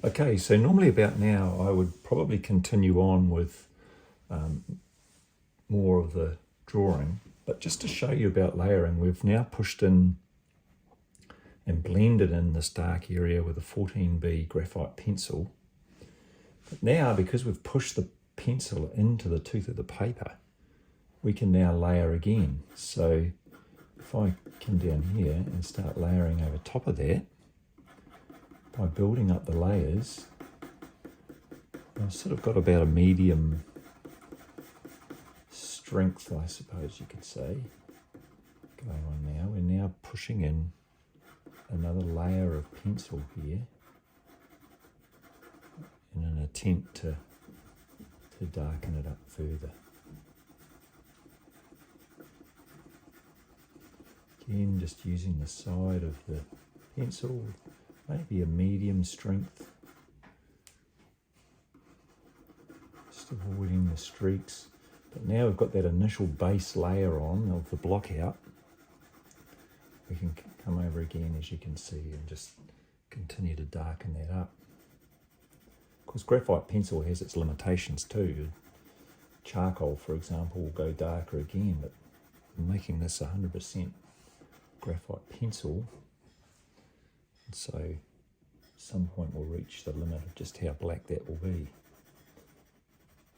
Okay, so normally about now I would probably continue on with more of the drawing, but just to show you about layering, we've now pushed in and blended in this dark area with a 14B graphite pencil. But now, because we've pushed the pencil into the tooth of the paper, we can now layer again. So if I come down here and start layering over top of that, by building up the layers, I've sort of got about a medium strength, I suppose you could say, going on now. We're now pushing in another layer of pencil here in an attempt to darken it up further. Again, just using the side of the pencil, maybe a medium strength, just avoiding the streaks. But now we've got that initial base layer on of the block out. We can come over again, as you can see, and just continue to darken that up. Of course, graphite pencil has its limitations too. Charcoal, for example, will go darker again, but making this 100% graphite pencil, and so at some point we'll reach the limit of just how black that will be.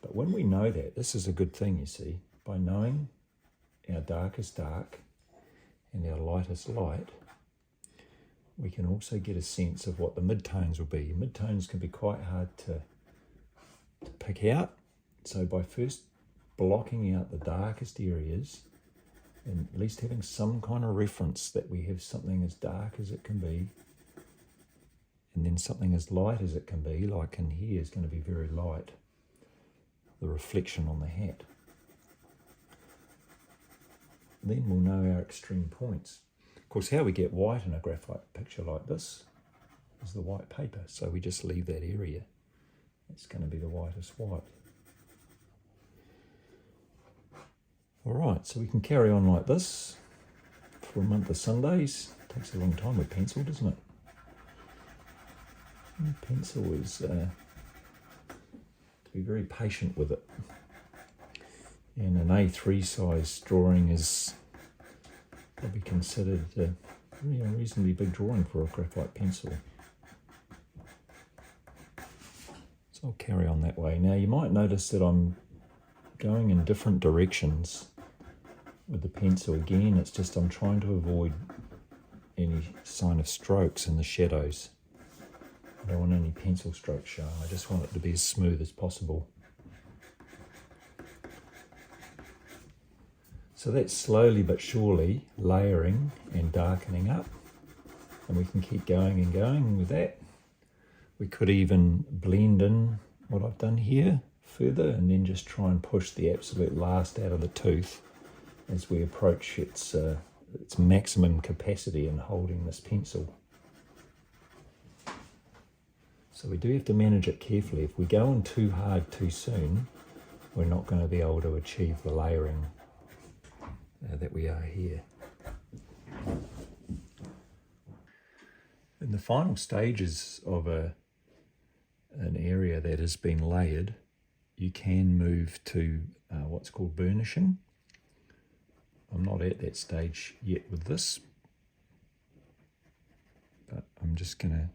But when we know that, this is a good thing, you see. By knowing our dark is dark and our light is light, we can also get a sense of what the midtones will be. Midtones can be quite hard to pick out. So by first blocking out the darkest areas, and at least having some kind of reference that we have something as dark as it can be, and then something as light as it can be, like in here is going to be very light, the reflection on the hat. Then we'll know our extreme points. Of course, how we get white in a graphite picture like this is the white paper, so we just leave that area. It's going to be the whitest white. All right, so we can carry on like this for a month of Sundays. It takes a long time with pencil, doesn't it? And pencil is to be very patient with it. And an A3 size drawing is probably considered a reasonably big drawing for a graphite pencil. So I'll carry on that way. Now you might notice that I'm going in different directions with the pencil. Again, it's just I'm trying to avoid any sign of strokes in the shadows. I don't want any pencil strokes shown. I just want it to be as smooth as possible. So that's slowly but surely layering and darkening up, and we can keep going and going with that. We could even blend in what I've done here further and then just try and push the absolute last out of the tooth as we approach its maximum capacity in holding this pencil. So we do have to manage it carefully. If we go in too hard too soon, we're not going to be able to achieve the layering that we are here. In the final stages of an area that has been layered, you can move to what's called burnishing. I'm not at that stage yet with this, but I'm just going to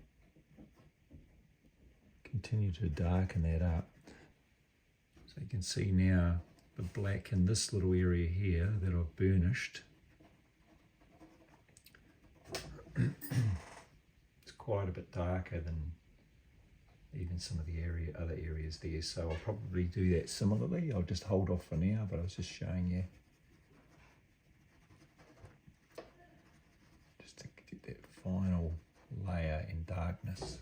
continue to darken that up. So you can see now the black in this little area here that I've burnished. It's quite a bit darker than even some of the other areas there, so I'll probably do that similarly. I'll just hold off for now, but I was just showing you just to get that final layer in darkness.